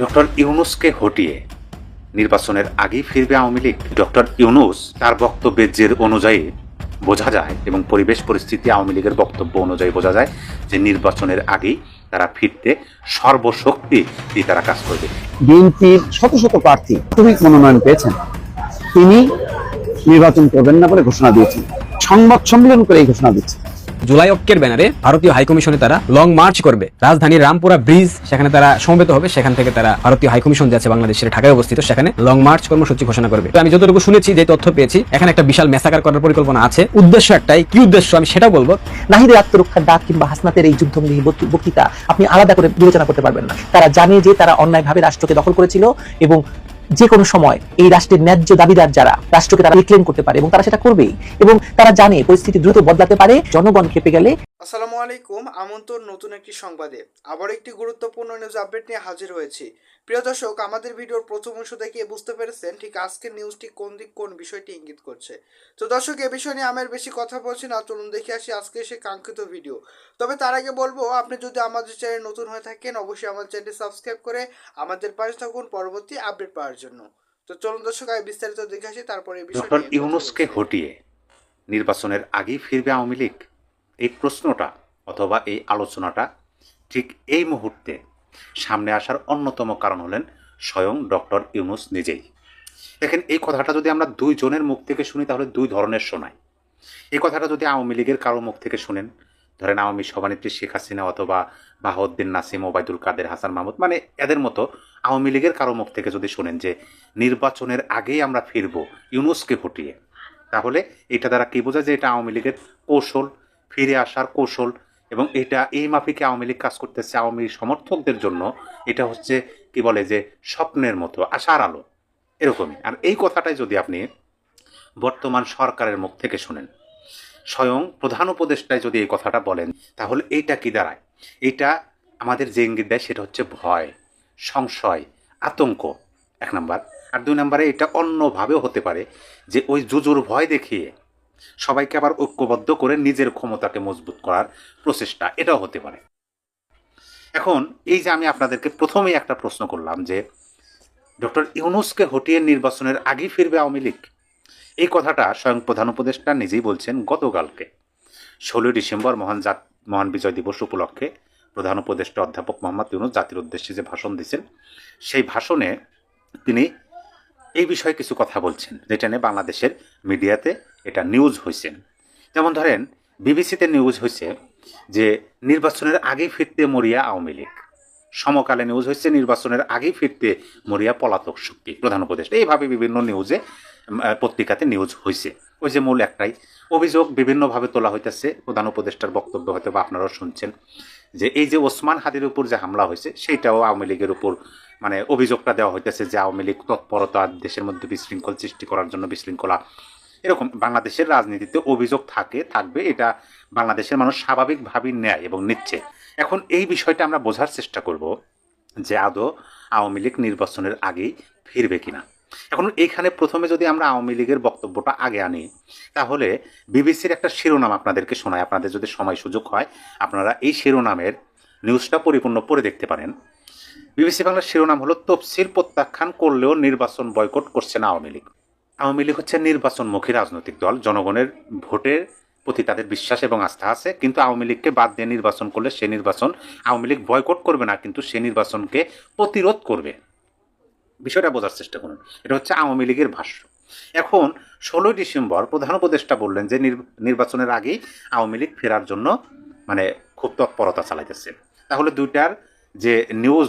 Doctor ইউনূসকে হটিয়ে নির্বাচনের আগেই ফিরবে আওয়ামী লীগ। ডক্টর ইউনূস তার বক্তব্যের জের অনুযায়ী বোঝা যায় এবং পরিবেশ পরিস্থিতি আওয়ামী লীগের বক্তব্য অনুযায়ী বোঝা যায় যে নির্বাচনের আগেই তারা ফিরতে সর্বশক্তি দিয়ে তারা কাজ করবে। বিএনপির শত শত প্রার্থী প্রাথমিক মনোনয়ন পেয়েছেন, তিনি নির্বাচন করবেন না বলে ঘোষণা দিয়েছেন। সংবাদ সম্মেলন করে এই ঘোষণা দিচ্ছে। জুলাই ঐক্যের ব্যানারে ভারতীয় হাইকমিশনে তারা লং মার্চ করবে। রাজধানীর রামপুরা ব্রিজ, সেখানে তারা সমবেত হবে। সেখান থেকে তারা ভারতীয় হাইকমিশন যে আছে বাংলাদেশের ঢাকায় অবস্থিত, সেখানে লং মার্চ কর্মসূচি ঘোষণা করবে। আমি যতটুকু শুনেছি, যে তথ্য পেয়েছি, এখানে একটা বিশাল মেসাকার করার পরিকল্পনা আছে। উদ্দেশ্য একটাই, কি উদ্দেশ্য আমি সেটা বলবো। নাহিদের আত্মরক্ষার ডাক কিংবা হাসনাতের এই যুদ্ধমূলক বক্তৃতা আপনি আলাদা করে বিবেচনা করতে পারবেন না। তারা জানে যে তারা অন্যায়ভাবে রাষ্ট্রকে দখল করেছিল এবং যে কোনো সময় এই রাষ্ট্রের ন্যায্য দাবিদার যারা, রাষ্ট্রকে তারা রিক্লেম করতে পারে এবং তারা সেটা করবেই। এবং তারা জানে পরিস্থিতি দ্রুত বদলাতে পারে। জনগণ খেপে গেলে। আসসালামু আলাইকুম, আমন্ত্রণ নতুন একটি সংবাদে। আবার একটি গুরুত্বপূর্ণ নিউজ আপডেট নিয়ে হাজির হয়েছি। প্রিয় দর্শক, আমাদের ভিডিওর প্রথম অংশ দেখে বুঝতে পেরেছেন ঠিক আজকের নিউজটি কোন বিষয়টি ইঙ্গিত করছে। তো দর্শক, এ বিষয় নিয়ে আমার বেশি কথা বলছি না, চলুন দেখে আসি আজকে সে কাঙ্ক্ষিত ভিডিও। তবে তার আগে বলবো, আপনি যদি আমাদের চ্যানেল নতুন হয়ে থাকেন, অবশ্যই আমাদের চ্যানেলটি সাবস্ক্রাইব করে আমাদের পাশে থাকুন পরবর্তী আপডেট পাওয়ার জন্য। তো চলুন দর্শক, আমি বিস্তারিত দেখে আসি, তারপরে ডক্টর ইউনূসকে হটিয়ে নির্বাচনের আগেই ফিরবে আওয়ামী লীগ, এই প্রশ্নটা অথবা এই আলোচনাটা ঠিক এই মুহূর্তে সামনে আসার অন্যতম কারণ হলেন স্বয়ং ডক্টর ইউনূস নিজেই। দেখেন, এই কথাটা যদি আমরা দুইজনের মুখ থেকে শুনি তাহলে দুই ধরনের শোনায়। এই কথাটা যদি আওয়ামী লীগের কারো মুখ থেকে শুনেন, ধরেন আওয়ামী সভানেত্রী শেখ হাসিনা অথবা বাহাউদ্দিন নাসিম, ওবায়দুল কাদের, হাসান মাহমুদ, মানে এদের মতো আওয়ামী লীগের কারো মুখ থেকে যদি শোনেন যে নির্বাচনের আগেই আমরা ফিরব ইউনূসকে হটিয়ে, তাহলে এটা দ্বারা কী বোঝায় যে এটা আওয়ামী লীগের কৌশল, ফিরে আসার কৌশল, এবং এটা এই মাফিকে আওয়ামী লীগ কাজ করতেছে আওয়ামী সমর্থকদের জন্য। এটা হচ্ছে কি বলে যে স্বপ্নের মতো, আশার আলো, এরকমই। আর এই কথাটাই যদি আপনি বর্তমান সরকারের মুখ থেকে শুনেন, স্বয়ং প্রধান উপদেষ্টায় যদি এই কথাটা বলেন, তাহলে এইটা কি দাঁড়ায়? এটা আমাদের যে ইঙ্গিত দেয় সেটা হচ্ছে ভয়, সংশয়, আতঙ্ক, এক নাম্বার। আর দুই নম্বরে এটা অন্যভাবেও হতে পারে যে ওই জুজুর ভয় দেখিয়ে সবাইকে আবার ঐক্যবদ্ধ করে নিজের ক্ষমতাকে মজবুত করার প্রচেষ্টা, এটাও হতে পারে। এখন এই যে আমি আপনাদেরকে প্রথমেই একটা প্রশ্ন করলাম যে ডক্টর ইউনূসকে হটিয়ে নির্বাচনের আগেই ফিরবে আওয়ামী লীগ, এই কথাটা স্বয়ং প্রধান উপদেষ্টা নিজেই বলছেন গতকালকে 16 ডিসেম্বর মহান বিজয় দিবস উপলক্ষে প্রধান উপদেষ্টা অধ্যাপক মোহাম্মদ ইউনূস জাতির উদ্দেশ্যে যে ভাষণ দিয়েছেন, সেই ভাষণে তিনি এই বিষয়ে কিছু কথা বলছেন, যেটা নিয়ে বাংলাদেশের মিডিয়াতে এটা নিউজ হয়েছেন। যেমন ধরেন, বিবিসিতে নিউজ হয়েছে যে নির্বাচনের আগেই ফিরতে মরিয়া আওয়ামী লীগ। সমকালে নিউজ হয়েছে নির্বাচনের আগেই ফিরতে মরিয়া পলাতক শক্তি, প্রধান উপদেষ্টা। এইভাবে বিভিন্ন নিউজে, পত্রিকাতে নিউজ হয়েছে। ওই যে মূল একটাই অভিযোগ বিভিন্নভাবে তোলা হইতেছে। প্রধান উপদেষ্টার বক্তব্য হয়তো বা আপনারাও শুনছেন যে এই যে ওসমান হাদির উপর যে হামলা হয়েছে, সেইটাও আওয়ামী লীগের উপর, মানে অভিযোগটা দেওয়া হইতেছে যে আওয়ামী লীগ তৎপরতা, দেশের মধ্যে বিশৃঙ্খল সৃষ্টি করার জন্য, বিশৃঙ্খলা, এরকম বাংলাদেশের রাজনীতিতে অভিযোগ থাকবে। এটা বাংলাদেশের মানুষ স্বাভাবিকভাবেই নেয় এবং নিচ্ছে। এখন এই বিষয়টা আমরা বোঝার চেষ্টা করব যে আদৌ আওয়ামী লীগ নির্বাচনের আগেই ফিরবে কিনা। এখন এইখানে প্রথমে যদি আমরা আওয়ামী লীগের বক্তব্যটা আগে আনি, তাহলে বিবিসির একটা শিরোনাম আপনাদেরকে শোনায়, আপনাদের যদি সময় সুযোগ হয় আপনারা এই শিরোনামের নিউজটা পরিপূর্ণ পড়ে দেখতে পারেন। বিবিসি বাংলার শিরোনাম হলো, তফসিল প্রত্যাখ্যান করলেও নির্বাচন বয়কট করছে না আওয়ামী লীগ। আওয়ামী লীগ হচ্ছে নির্বাচনমুখী রাজনৈতিক দল, জনগণের ভোটের প্রতি তাদের বিশ্বাস এবং আস্থা আছে, কিন্তু আওয়ামী লীগকে বাদ দিয়ে নির্বাচন করলে সে নির্বাচন আওয়ামী লীগ বয়কট করবে না, কিন্তু সে নির্বাচনকে প্রতিরোধ করবে। বিষয়টা বোঝার চেষ্টা করুন, এটা হচ্ছে আওয়ামী লীগের ভাষ্য। এখন 16 ডিসেম্বর প্রধান উপদেষ্টা বললেন যে নির্বাচনের আগেই আওয়ামী লীগ ফেরার জন্য মানে খুব তৎপরতা চালাইতেছে। তাহলে দুইটার যে নিউজ,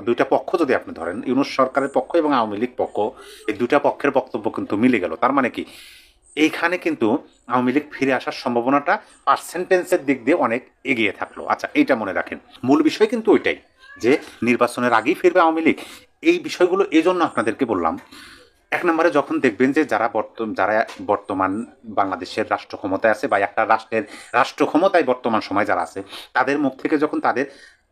দুইটা পক্ষ যদি আপনি ধরেন, ইউনূস সরকারের পক্ষ এবং আওয়ামী লীগ পক্ষ, এই দুইটা পক্ষের বক্তব্য কিন্তু মিলে গেল। তার মানে কি, এইখানে কিন্তু আওয়ামী লীগ ফিরে আসার সম্ভাবনাটা পার্সেন্টেজের দিক দিয়ে অনেক এগিয়ে থাকলো। আচ্ছা, এইটা মনে রাখেন, মূল বিষয় কিন্তু ওইটাই যে নির্বাচনের আগেই ফিরবে আওয়ামী লীগ। এই বিষয়গুলো এই জন্য আপনাদেরকে বললাম। এক নম্বরে যখন দেখবেন যে যারা বর্তমান বাংলাদেশের রাষ্ট্র ক্ষমতায় আছে বা একটা রাষ্ট্রের রাষ্ট্র ক্ষমতায় বর্তমান সময় যারা আছে, তাদের মুখ থেকে যখন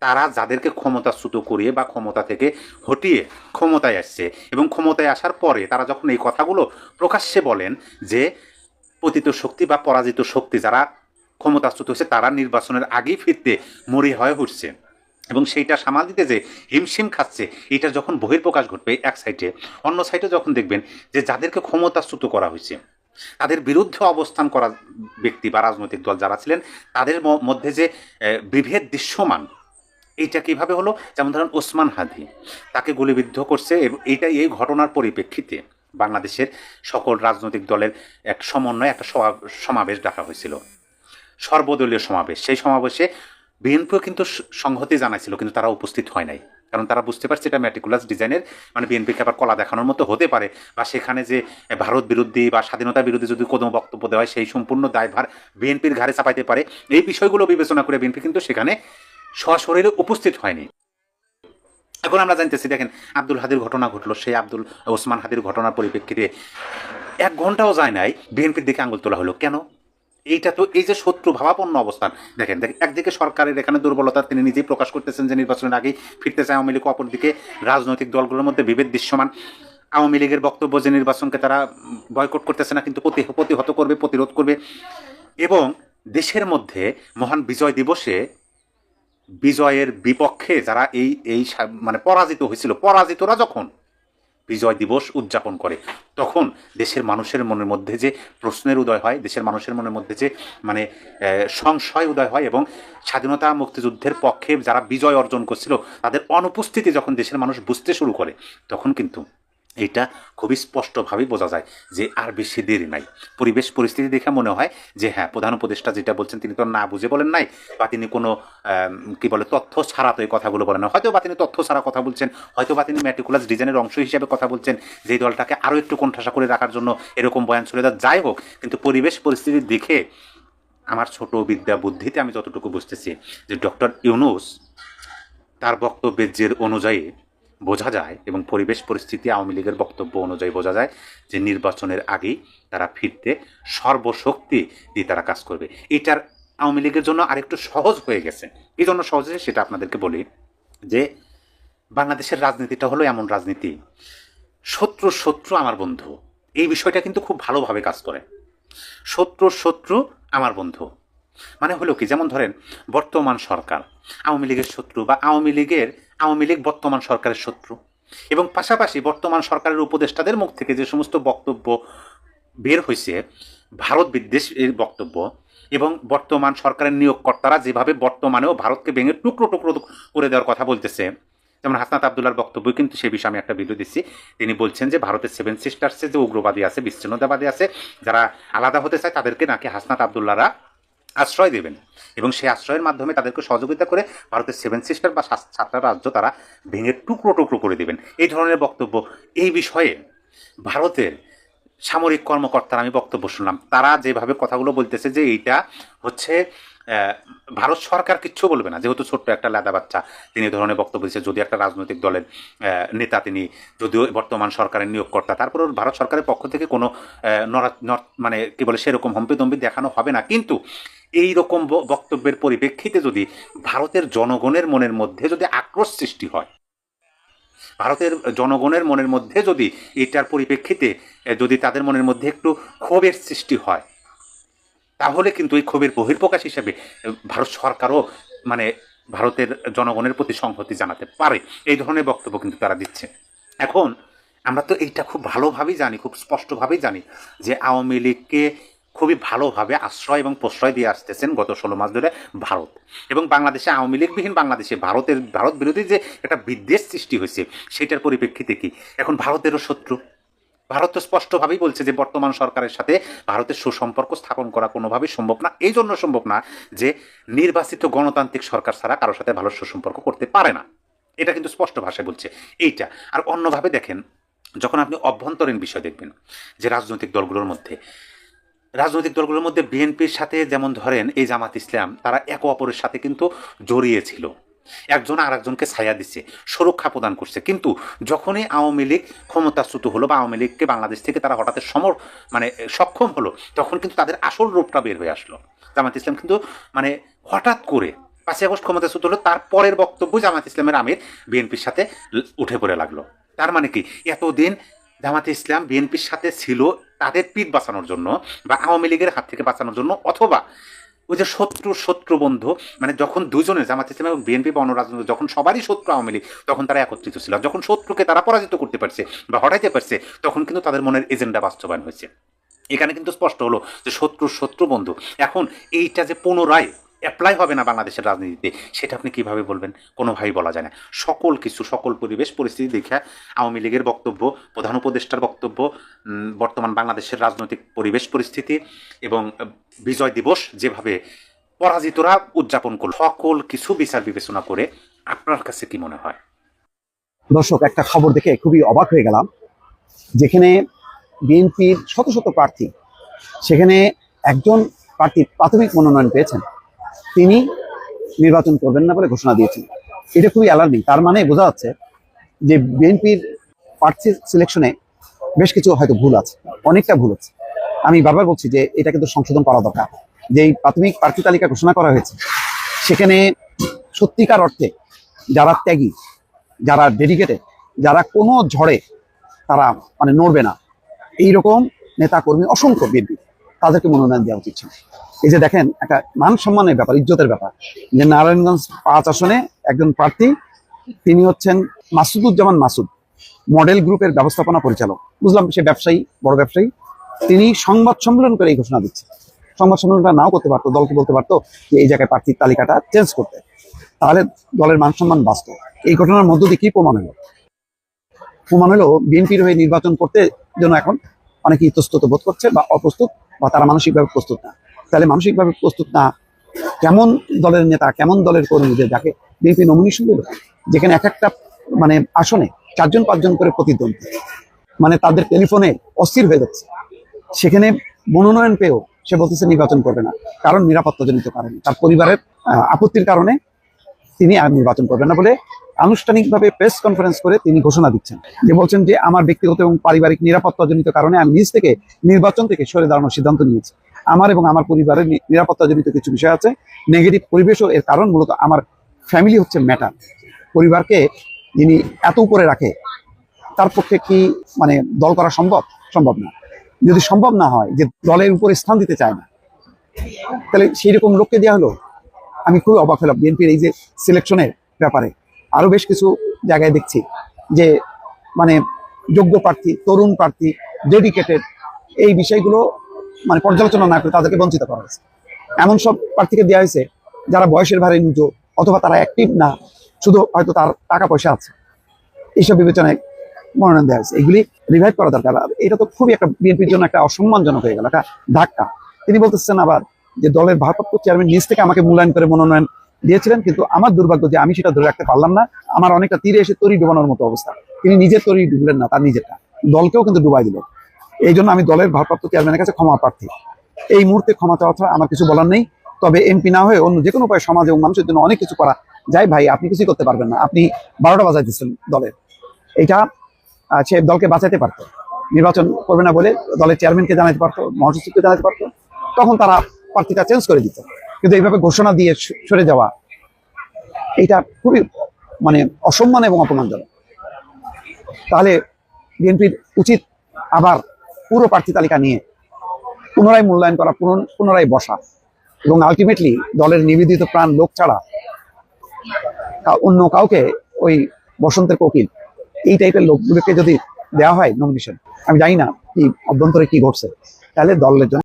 তারা যাদেরকে ক্ষমতাচ্যুত করিয়ে বা ক্ষমতা থেকে হটিয়ে ক্ষমতায় আসছে, এবং ক্ষমতায় আসার পরে তারা যখন এই কথাগুলো প্রকাশ্যে বলেন যে পতিত শক্তি বা পরাজিত শক্তি যারা ক্ষমতাচ্যুত হয়েছে তারা নির্বাচনের আগেই ফিরতে মরিয়া হয়ে উঠছে, এবং সেইটা সামাল দিতে যে হিমশিম খাচ্ছে, এটা যখন বহির্প্রকাশ ঘটবে এক সাইডে, অন্য সাইডে যখন দেখবেন যে যাদেরকে ক্ষমতাচ্যুত করা হয়েছে, তাদের বিরুদ্ধে অবস্থান করা ব্যক্তি বা রাজনৈতিক দল যারা ছিলেন, তাদের মধ্যে যে বিভেদ দৃশ্যমান, এইটা কিভাবে হলো? যেমন ধরেন ওসমান হাদি, তাকে গুলিবিদ্ধ করছে, এবং এই ঘটনার পরিপ্রেক্ষিতে বাংলাদেশের সকল রাজনৈতিক দলের এক সমন্বয়ে একটা সমাবেশ ডাকা হয়েছিল, সর্বদলীয় সমাবেশ। সেই সমাবেশে বিএনপিও কিন্তু সংহতি জানাইছিল, কিন্তু তারা উপস্থিত হয় নাই, কারণ তারা বুঝতে পারছে এটা ম্যাটিকুলাস ডিজাইনের, মানে বিএনপিকে আবার কলা দেখানোর মতো হতে পারে, বা সেখানে যে ভারত বিরোধী বা স্বাধীনতা বিরোধী যদি কোনো বক্তব্য দেওয়া হয়, সেই সম্পূর্ণ দায়ভার বিএনপির ঘাড়ে চাপাইতে পারে। এই বিষয়গুলো বিবেচনা করে বিএনপি কিন্তু সেখানে সশরীরে উপস্থিত হয়নি। এখন আমরা জানতেছি, দেখেন আব্দুল হাদির ঘটনা ঘটলো, সেই ওসমান হাদির ঘটনার পরিপ্রেক্ষিতে 1 ঘন্টাও যায় নাই বিএনপির দিকে আঙুল তোলা হলো। কেন? এইটা তো এই যে শত্রু ভাবাপন্ন অবস্থান, দেখেন একদিকে সরকারের এখানে দুর্বলতা তিনি নিজেই প্রকাশ করতেছেন যে নির্বাচনের আগেই ফিরতে চায় আওয়ামী লীগ, অপরদিকে রাজনৈতিক দলগুলোর মধ্যে বিভেদ দৃশ্যমান। আওয়ামী লীগের বক্তব্য যে নির্বাচনকে তারা বয়কট করতেছে না, কিন্তু প্রতিহত করবে, প্রতিরোধ করবে। এবং দেশের মধ্যে মহান বিজয় দিবসে বিজয়ের বিপক্ষে যারা মানে পরাজিত হয়েছিল, পরাজিতরা যখন বিজয় দিবস উদযাপন করে, তখন দেশের মানুষের মনের মধ্যে যে প্রশ্নের উদয় হয়, দেশের মানুষের মনের মধ্যে যে মানে সংশয় উদয় হয়, এবং স্বাধীনতা মুক্তিযুদ্ধের পক্ষে যারা বিজয় অর্জন করছিল তাদের অনুপস্থিতি যখন দেশের মানুষ বুঝতে শুরু করে, তখন কিন্তু এটা খুবই স্পষ্টভাবেই বোঝা যায় যে আর বেশি দেরি নাই। পরিবেশ পরিস্থিতি দেখে মনে হয় যে হ্যাঁ, প্রধান উপদেষ্টা যেটা বলছেন তিনি তো না বুঝে বলেন নাই, বা তিনি কোনো কি বলে তথ্য ছাড়া তো এই কথাগুলো বলেন না, হয়তো বা তিনি তথ্য ছাড়া কথা বলছেন, হয়তো বা তিনি ম্যাটিকুলাস ডিজাইনের অংশ হিসেবে কথা বলছেন, যে দলটাকে আরও একটু কোণঠাসা করে রাখার জন্য এরকম বয়ান চলে যাই হোক। কিন্তু পরিবেশ পরিস্থিতি দেখে আমার ছোট বিদ্যা বুদ্ধিতে আমি যতটুকু বুঝতেছি যে ডক্টর ইউনূস তার বক্তব্যের যে অনুযায়ী বোঝা যায়, এবং পরিবেশ পরিস্থিতি আওয়ামী লীগের বক্তব্য অনুযায়ী বোঝা যায় যে নির্বাচনের আগেই তারা ফিরতে সর্বশক্তি দিয়ে তারা কাজ করবে। এটার আওয়ামী লীগের জন্য আরেকটু সহজ হয়ে গেছে। এই জন্য সহজ হয়েছে সেটা আপনাদেরকে বলি যে বাংলাদেশের রাজনীতিটা হলো এমন রাজনীতি, শত্রু আমার বন্ধু, এই বিষয়টা কিন্তু খুব ভালোভাবে কাজ করে। শত্রু আমার বন্ধু মানে হলো কি, যেমন ধরেন বর্তমান সরকার আওয়ামী লীগের শত্রু, বা আওয়ামী লীগ বর্তমান সরকারের শত্রু, এবং পাশাপাশি বর্তমান সরকারের উপদেষ্টাদের মুখ থেকে যে সমস্ত বক্তব্য বের হয়েছে ভারত বিদ্বেষের বক্তব্য, এবং বর্তমান সরকারের নিয়োগকর্তারা যেভাবে বর্তমানেও ভারতকে ভেঙে টুকরো করে দেওয়ার কথা বলতেছে, যেমন হাসনাত আবদুল্লাহর বক্তব্য, কিন্তু সে বিষয়ে আমি একটা ভিডিও দিচ্ছি। তিনি বলছেন যে ভারতের 7 সিস্টার্সে যে উগ্রবাদী আছে, বিচ্ছিন্নতাবাদী আছে, যারা আলাদা হতে চায়, তাদেরকে নাকি হাসনাত আবদুল্লাহরা আশ্রয় দেবেন, এবং সেই আশ্রয়ের মাধ্যমে তাদেরকে সহযোগিতা করে ভারতের 7 সিস্টার বা 7টা রাজ্য তারা ভেঙে টুকরো করে দেবেন, এই ধরনের বক্তব্য। এই বিষয়ে ভারতের সামরিক কর্মকর্তারা আমি বক্তব্য শুনলাম, তারা যেভাবে কথাগুলো বলতেছে যে এইটা হচ্ছে ভারত সরকার কিচ্ছু বলবে না, যেহেতু ছোট্ট একটা লাদা বাচ্চা তিনি এই ধরনের বক্তব্য দিচ্ছে। যদি একটা রাজনৈতিক দলের নেতা, তিনি যদিও বর্তমান সরকারের নিয়োগকর্তা, তারপরেও ভারত সরকারের পক্ষ থেকে কোনো মানে কি বলে সেরকম হম্পিতম্পি দেখানো হবে না। কিন্তু এই রকম বক্তব্যের পরিপ্রেক্ষিতে যদি ভারতের জনগণের মনের মধ্যে যদি আক্রোশ সৃষ্টি হয়, ভারতের জনগণের মনের মধ্যে যদি এটার পরিপ্রেক্ষিতে যদি তাদের মনের মধ্যে একটু ক্ষোভের সৃষ্টি হয়, তাহলে কিন্তু এই ক্ষোভের বহির্প্রকাশ হিসেবে ভারত সরকারও মানে ভারতের জনগণের প্রতি সংহতি জানাতে পারে। এই ধরনের বক্তব্য কিন্তু তারা দিচ্ছে। এখন আমরা তো এইটা খুব ভালোভাবেই জানি, খুব স্পষ্টভাবেই জানি যে আওয়ামী লীগকে খুবই ভালোভাবে আশ্রয় এবং প্রশ্রয় দিয়ে আসতেছেন গত 16 মাস ধরে ভারত, এবং বাংলাদেশে আওয়ামী লীগবিহীন বাংলাদেশে ভারত বিরোধী যে একটা বিদ্বেষ সৃষ্টি হয়েছে, সেটার পরিপ্রেক্ষিতে কি এখন ভারতেরও শত্রু? ভারত তো স্পষ্টভাবেই বলছে যে বর্তমান সরকারের সাথে ভারতের সুসম্পর্ক স্থাপন করা কোনোভাবেই সম্ভব না। এই জন্য সম্ভব না যে নির্বাচিত গণতান্ত্রিক সরকার ছাড়া কারোর সাথে ভালো সুসম্পর্ক করতে পারে না, এটা কিন্তু স্পষ্ট ভাষায় বলছে এইটা। আর অন্যভাবে দেখেন, যখন আপনি অভ্যন্তরীণ বিষয় দেখবেন যে রাজনৈতিক দলগুলোর মধ্যে বিএনপির সাথে যেমন ধরেন এই জামাত ইসলাম, তারা একে অপরের সাথে কিন্তু জড়িয়ে ছিল, একজন আর একজনকে ছায়া দিচ্ছে, সুরক্ষা প্রদান করছে। কিন্তু যখনই আওয়ামী লীগ ক্ষমতাচ্যুত হলো বা আওয়ামী লীগকে বাংলাদেশ থেকে তারা হঠাৎ সক্ষম হলো, তখন কিন্তু তাদের আসল রূপটা বের হয়ে আসলো। জামাত ইসলাম কিন্তু মানে হঠাৎ করে 5ই আগস্ট ক্ষমতাচ্যুত হলো, তার পরের বক্তব্য জামাত ইসলামের আমির বিএনপির সাথে উঠে পড়ে লাগলো। তার মানে কি, এতদিন জামাতে ইসলাম বিএনপির সাথে ছিল তাদের পিঠ বাঁচানোর জন্য বা আওয়ামী লীগের হাত থেকে বাঁচানোর জন্য, অথবা ওই যে শত্রু বন্ধু, মানে যখন দুজনে জামাত ইসলাম এবং বিএনপি বা অন্য রাজনৈতিক যখন সবারই শত্রু আওয়ামী লীগ, তখন তারা একত্রিত ছিল। যখন শত্রুকে তারা পরাজিত করতে পারছে বা হটাইতে পারছে, তখন কিন্তু তাদের মনের এজেন্ডা বাস্তবায়ন হয়েছে। এখানে কিন্তু স্পষ্ট হলো যে শত্রু বন্ধু। এখন এইটা যে পুনরায় অ্যাপ্লাই হবে না বাংলাদেশের রাজনীতিতে, সেটা আপনি কিভাবে বলবেন? কোনোভাবেই বলা যায় না। সকল পরিবেশ পরিস্থিতি দেখে আওয়ামী লীগের বক্তব্য, প্রধান উপদেষ্টার বক্তব্য, বর্তমান বাংলাদেশের রাজনৈতিক পরিবেশ পরিস্থিতি এবং বিজয় দিবস যেভাবে পরাজিতরা উদযাপন করল, সকল কিছু বিচার বিবেচনা করে আপনার কাছে কি মনে হয়? দর্শক, একটা খবর দেখে খুবই অবাক হয়ে গেলাম। যেখানে বিএনপির শত শত প্রার্থী, সেখানে একজন প্রার্থী প্রাথমিক মনোনয়ন পেয়েছেন, তিনি নির্বাচন করবেন না বলে ঘোষণা দিয়েছেন। এটা খুবই অ্যালার্মিং। তার মানে বোঝা যাচ্ছে যে বিএনপির প্রার্থী সিলেকশনে বেশ কিছু হয়তো ভুল আছে, অনেকটা ভুল আছে। আমি বারবার বলছি যে এটা কিন্তু সংশোধন করা দরকার। যে এই প্রাথমিক প্রার্থী তালিকা ঘোষণা করা হয়েছে, সেখানে সত্যিকার অর্থে যারা ত্যাগী, যারা ডেডিকেটেড, যারা কোনো ঝড়ে তারা মানে নড়বে না, এইরকম নেতা কর্মী অসংখ্য বিএনপি, তাদেরকে মনোনয়ন দেওয়া উচিত ছিল। এই যে দেখেন, একটা মান সম্মানের ব্যাপার, ইজ্জতের ব্যাপার, যে নারায়ণগঞ্জ 5 আসনে একজন প্রার্থী, তিনি হচ্ছেন মাসুদুজ্জামান মাসুদ, মডেল গ্রুপের ব্যবস্থাপনা পরিচালক। বুঝলাম সে ব্যবসায়ী, বড় ব্যবসায়ী। তিনি সংবাদ সম্মেলন করে এই ঘোষণা দিচ্ছে। সংবাদ সম্মেলনটা নাও করতে পারতো, দলকে বলতে পারতো যে এই জায়গায় প্রার্থীর তালিকাটা চেঞ্জ করতে, তাহলে দলের মান সম্মান বাঁচত। এই ঘটনার মধ্য দিয়ে কি প্রমাণ হলো? প্রমাণ হলো বিএনপির হয়ে নির্বাচন করতে জন্য এখন অনেকে ইতস্তত বোধ করছে বা অপ্রস্তুত, বা তারা মানসিকভাবে প্রস্তুত না। তাহলে মানসিকভাবে প্রস্তুত না, কেমন দলের নেতা, কেমন দলের কর্মীদের যাকে বিএনপি নমিনেশন দিল, যেখানে এক একটা মানে আসনে 4-5 করে প্রতিদ্বন্দ্বী, মানে তাদের টেলিফোনে অস্থির হয়ে যাচ্ছে। সেখানে মনোনয়ন পেয়েও সে বলতেছে নির্বাচন করবে না, কারণ নিরাপত্তাজনিত কারণে, তার পরিবারের আপত্তির কারণে তিনি আর নির্বাচন করবেন না বলে আনুষ্ঠানিকভাবে প্রেস কনফারেন্স করে তিনি ঘোষণা দিচ্ছেন, যে বলছেন যে আমার ব্যক্তিগত এবং পারিবারিক নিরাপত্তাজনিত কারণে আমি নিজ থেকে নির্বাচন থেকে সরে দাঁড়ানোর সিদ্ধান্ত নিয়েছি। আমার এবং আমার পরিবারের নিরাপত্তাজনিত কিছু বিষয় আছে, নেগেটিভ পরিবেশও এর কারণ। মূলত আমার ফ্যামিলি হচ্ছে ম্যাটার। পরিবারকে যিনি এত উপরে রাখে, তার পক্ষে কি মানে দল করা সম্ভব না। যদি সম্ভব না হয়, যে দলের উপরে স্থান দিতে চায় না, তাহলে সেই রকম লোককে দেওয়া হলো। আমি খুবই অবাক হলাম বিএনপির এই যে সিলেকশনের ব্যাপারে। আরো বেশ কিছু জায়গায় দেখছি যে মানে যোগ্য প্রার্থী, তরুণ প্রার্থী, ডেডিকেটেড, এই বিষয়গুলো মানে পর্যালোচনা না করে তাদেরকে বঞ্চিত করা হয়েছে। এমন সব প্রার্থীকে দেওয়া হয়েছে যারা বয়সের ভারে নুজো, অথবা তারা অ্যাক্টিভ না, শুধু হয়তো তার টাকা পয়সা আছে, এইসব বিবেচনায় মনোনয়ন দেওয়া হয়েছে। এগুলি রিভাইভ করা দরকার। এটা তো খুবই একটা বিএনপির জন্য একটা অসম্মানজনক হয়ে গেল, একটা ধাক্কা। তিনি বলতেছেন আবার যে দলের ভারপ্রাপ্ত চেয়ারম্যান নিজ থেকে আমাকে মূল্যায়ন করে মনোনয়ন দিয়েছিলেন, কিন্তু আমার দুর্ভাগ্য যে আমি সেটা ধরে রাখতে পারলাম না। আমার অনেকটা তীরে এসে তরি ডুবানোর মতো অবস্থা। তিনি নিজের তরি ডুবলেন না, তার নিজেরটা, দলকেও কিন্তু ডুবাই দিল। এই জন্য আমি দলের ভারপ্রাপ্ত চেয়ারম্যানের কাছে ক্ষমা প্রার্থী। এই মুহূর্তে ক্ষমা চাওয়া ছাড়া আমার কিছু বলার নেই। তবে এমপি না হয়ে অন্য যে কোনো উপায়ে সমাজ এবং মানুষের জন্য অনেক কিছু করা যায়। ভাই, আপনি কিছুই করতে পারবেন না। আপনি 12টা বাজাইতেছেন দলের। এটা সে দলকে বাঁচাতে পারতো, নির্বাচন করবে না বলে দলের চেয়ারম্যানকে জানাতে পারতো, মহাসচিবকে জানাতে পারতো, তখন তারা প্রার্থীটা চেঞ্জ করে দিত। কিন্তু এইভাবে ঘোষণা দিয়ে সরে যাওয়া, এটা খুবই মানে অসম্মান এবং অপমানজনক। তাহলে বিএনপির উচিত আবার পুরো প্রার্থী তালিকা নিয়ে পুনরায় মূল্যায়ন করা, পুনরায় বসা, এবং আলটিমেটলি দলের নিবেদিত প্রাণ লোক ছাড়া অন্য কাউকে, ওই বসন্তের কোকিল, এই টাইপের লোকগুলোকে যদি দেওয়া হয় নমিনেশন, আমি জানি না কি অভ্যন্তরে কি ঘটছে, তাহলে দলের জন্য